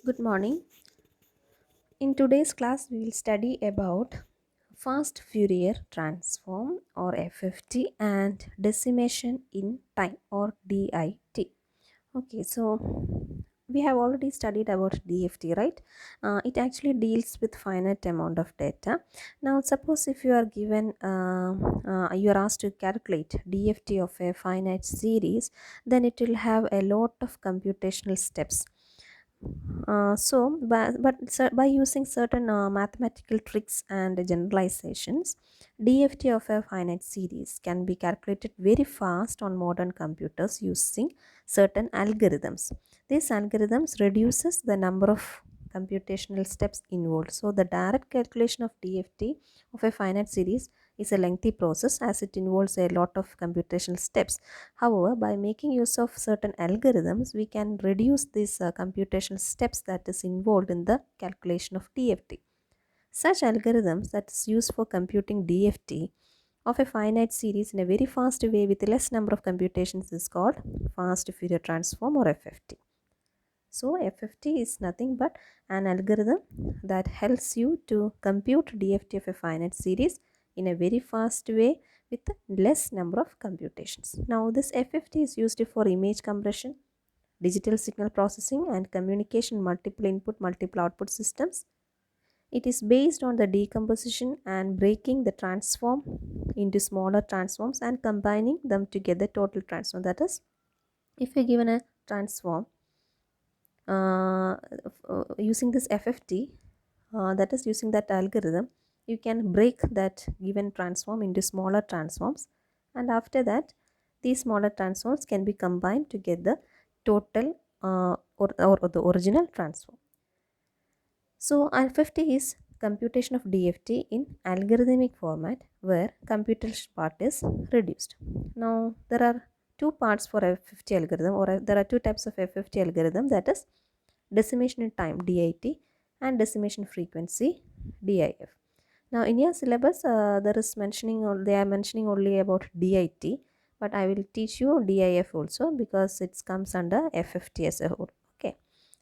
Good morning. In today's class, we will study about fast Fourier transform or FFT and decimation in time or DIT. Okay, so we have already studied about DFT, right? It actually deals with finite amount of data. Now, suppose if you are given, you are asked to calculate DFT of a finite series, then it will have a lot of computational steps. By using certain mathematical tricks and generalizations, DFT of a finite series can be calculated very fast on modern computers using certain algorithms. These algorithms reduces the number of computational steps involved. So the direct calculation of DFT of a finite series is a lengthy process as it involves a lot of computational steps. However, by making use of certain algorithms, we can reduce these computational steps that is involved in the calculation of DFT. Such algorithms that is used for computing DFT of a finite series in a very fast way with less number of computations is called fast Fourier transform or FFT. So FFT is nothing but an algorithm that helps you to compute DFT of a finite series in a very fast way with less number of computations. Now this FFT is used for image compression, digital signal processing and communication multiple input multiple output systems. It is based on the decomposition and breaking the transform into smaller transforms and combining them together total transform. That is, if you're given a transform using this FFT, that is using that algorithm, you can break that given transform into smaller transforms, and after that these smaller transforms can be combined to get the total or the original transform. So FFT is computation of DFT in algorithmic format where computation part is reduced. Now there are two parts for FFT algorithm, or there are two types of FFT algorithm, that is decimation in time DIT and decimation frequency DIF. Now in your syllabus there is mentioning, or they are mentioning only about DIT, but I will teach you DIF also because it comes under FFT as a whole. Okay.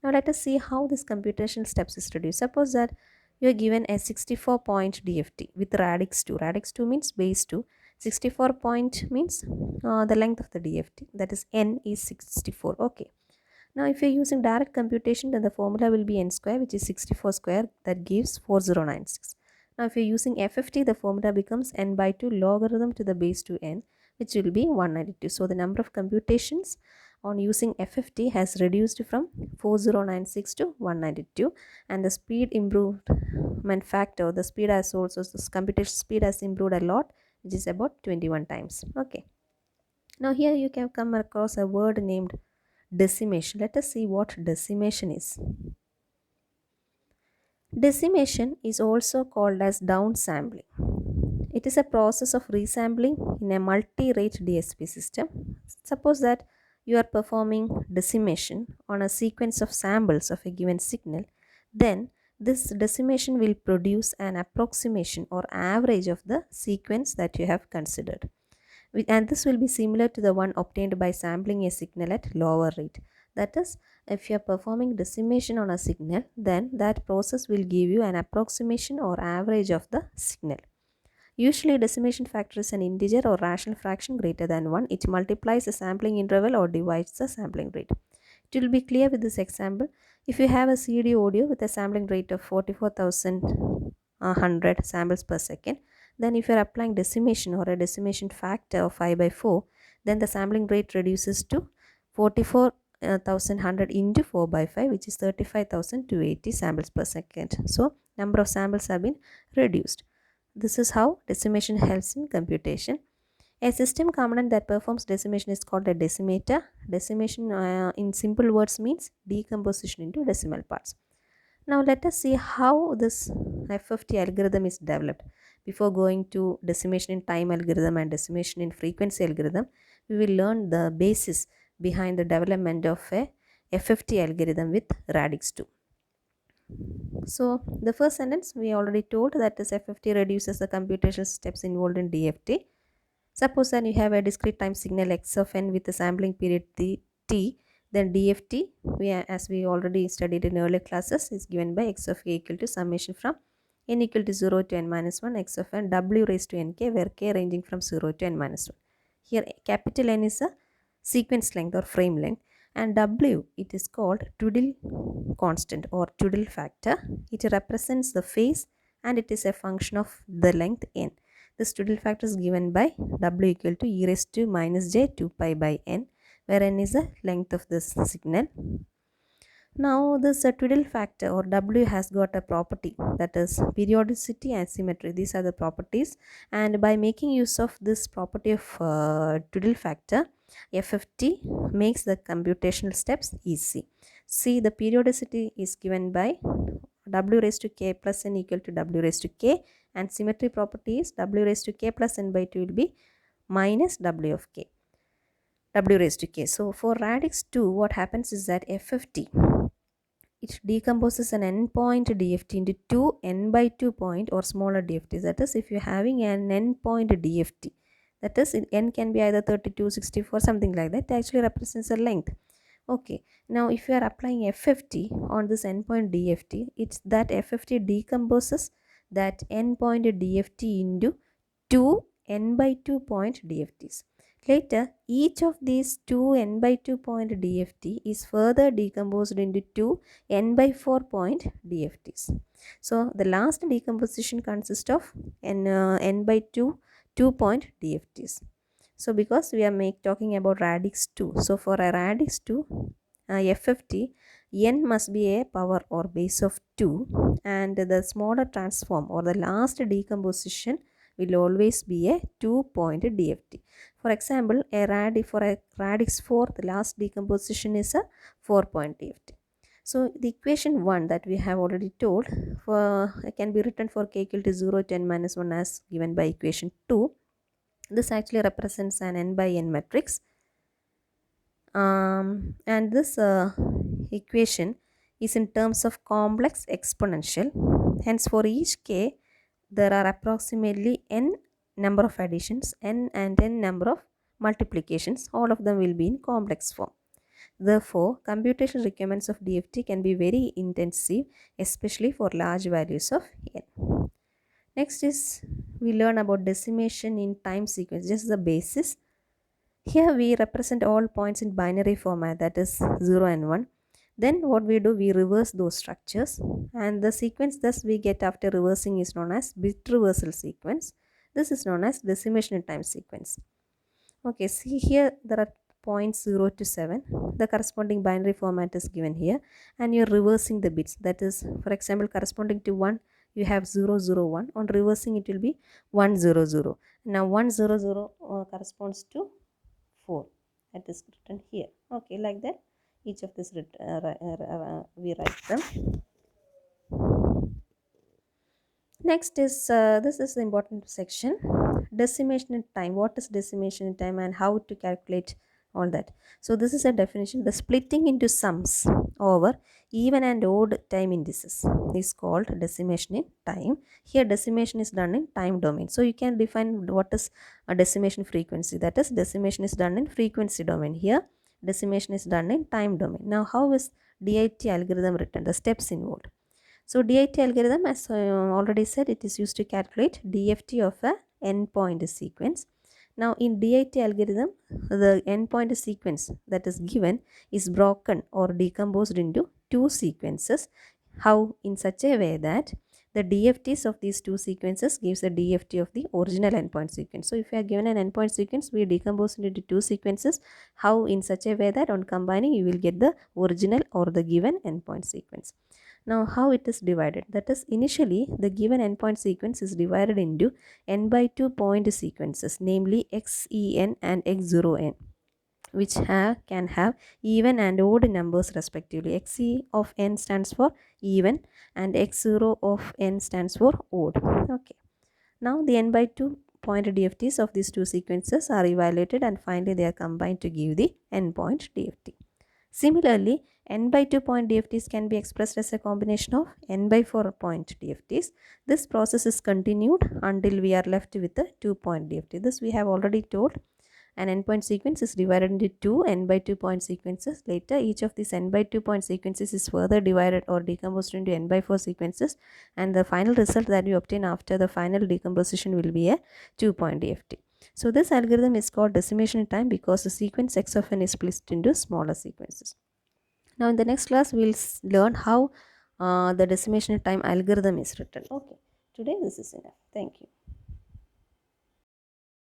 Now let us see how this computational steps is reduced. Suppose that you are given a 64 point DFT with radix 2. Radix 2 means base 2. 64 point means the length of the DFT, that is n is 64. Okay. Now if you are using direct computation, then the formula will be n square, which is 64 square, that gives 4096. Now if you are using FFT, the formula becomes n by 2 logarithm to the base 2n, which will be 192. So the number of computations on using FFT has reduced from 4096 to 192, and the speed improvement factor, the speed has also, the computation speed has improved a lot, which is about 21 times. Okay. Now here you can come across a word named decimation. Let us see what decimation is. Decimation is also called as downsampling. It is a process of resampling in a multi-rate DSP system. Suppose that you are performing decimation on a sequence of samples of a given signal, then this decimation will produce an approximation or average of the sequence that you have considered. And this will be similar to the one obtained by sampling a signal at lower rate. That is, if you are performing decimation on a signal, then that process will give you an approximation or average of the signal. Usually decimation factor is an integer or rational fraction greater than 1. It multiplies the sampling interval or divides the sampling rate. It will be clear with this example. If you have a CD audio with a sampling rate of 44,100 samples per second, then if you are applying decimation or a decimation factor of 5 by 4, then the sampling rate reduces to 44,100 into 4 by 5, which is 35,280 samples per second. So number of samples have been reduced. This is how decimation helps in computation. A system component that performs decimation is called a decimator. Decimation in simple words means decomposition into decimal parts. Now let us see how this FFT algorithm is developed. Before going to decimation in time algorithm and decimation in frequency algorithm, we will learn the basis behind the development of a FFT algorithm with radix 2. So the first sentence we already told, that this FFT reduces the computational steps involved in DFT. Suppose that you have a discrete time signal x of n with a sampling period t, Then DFT, as we already studied in earlier classes, is given by x of k equal to summation from n equal to 0 to n minus 1 x of n w raised to nk, where k ranging from 0 to n minus 1. Here capital N is a sequence length or frame length, and w, it is called Twiddle constant or Twiddle factor. It represents the phase and it is a function of the length n. This Twiddle factor is given by w equal to e raised to minus j 2 pi by n, where n is the length of this signal. Now this Twiddle factor or W has got a property, that is periodicity and symmetry. These are the properties, and by making use of this property of Twiddle factor, FFT makes the computational steps easy. See, the periodicity is given by W raised to k plus n equal to W raised to k, and symmetry property is W raised to k plus n by 2 will be minus W of k, W raised to k. So for radix 2, what happens is that FFT, it decomposes an n point DFT into two n by 2 point or smaller DFTs. That is, if you're having an n point DFT, that is, n can be either 32, 64, something like that. It actually represents a length. Okay, now if you are applying FFT on this n point DFT, it's that FFT decomposes that n point DFT into two n by 2 point DFTs. Later, each of these two n by 2 point DFT is further decomposed into two n by 4 point DFTs. So, the last decomposition consists of n by 2 point DFTs. So, because we are talking about radix 2, so for a radix 2 FFT, n must be a power or base of 2, and the smaller transform or the last decomposition will always be a 2-point DFT. For example, for a radix 4, the last decomposition is a 4-point DFT. So the equation 1 that we have already told can be written for k equal to 0 to n minus 1 as given by equation 2. This actually represents an n by n matrix. And this equation is in terms of complex exponential. Hence, for each k, there are approximately n number of additions, n and n number of multiplications. All of them will be in complex form. Therefore, computation requirements of DFT can be very intensive, especially for large values of n. Next is we learn about decimation in time sequence, just the basis. Here we represent all points in binary format, that is 0 and 1. Then what we do, we reverse those structures, and the sequence thus we get after reversing is known as bit reversal sequence. This is known as decimation in time sequence. Okay, see here there are points 0 to 7. The corresponding binary format is given here, and you are reversing the bits. That is, for example, corresponding to 1, you have 0, 0, 1. On reversing, it will be 1, 0, 0. Now 1, 0, 0 corresponds to 4. That is written here. Okay, like that each of this we write them. Next is this is the important section, decimation in time. What is decimation in time and how to calculate all that? So this is a definition: the splitting into sums over even and odd time indices is called decimation in time. Here decimation is done in time domain. So you can define what is a decimation frequency. That is, decimation is done in frequency domain. Here decimation is done in time domain. Now how is DIT algorithm written? The steps involved. So DIT algorithm, as I already said, it is used to calculate DFT of a n-point sequence. Now in DIT algorithm, the n-point sequence that is given is broken or decomposed into two sequences. How? In such a way that the DFTs of these two sequences gives the DFT of the original endpoint sequence. So if you are given an endpoint sequence, we decompose it into two sequences. How? In such a way that on combining you will get the original or the given endpoint sequence. Now how it is divided? That is, initially the given endpoint sequence is divided into n by 2 point sequences, namely xen and x0n, which can have even and odd numbers respectively. Xe of n stands for even and x0 of n stands for odd. Okay. Now the n by 2 point DFTs of these two sequences are evaluated, and finally they are combined to give the n point DFT. Similarly, n by 2 point DFTs can be expressed as a combination of n by 4 point DFTs. This process is continued until we are left with a 2 point DFT. This we have already told. An n point sequence is divided into two n by 2 point sequences. Later, each of these n by 2 point sequences is further divided or decomposed into n by 4 sequences, and the final result that you obtain after the final decomposition will be a 2 point DFT. So this algorithm is called decimation time because the sequence x of n is split into smaller sequences. Now in the next class we will learn how the decimation time algorithm is written. Okay, today this is enough. Thank you.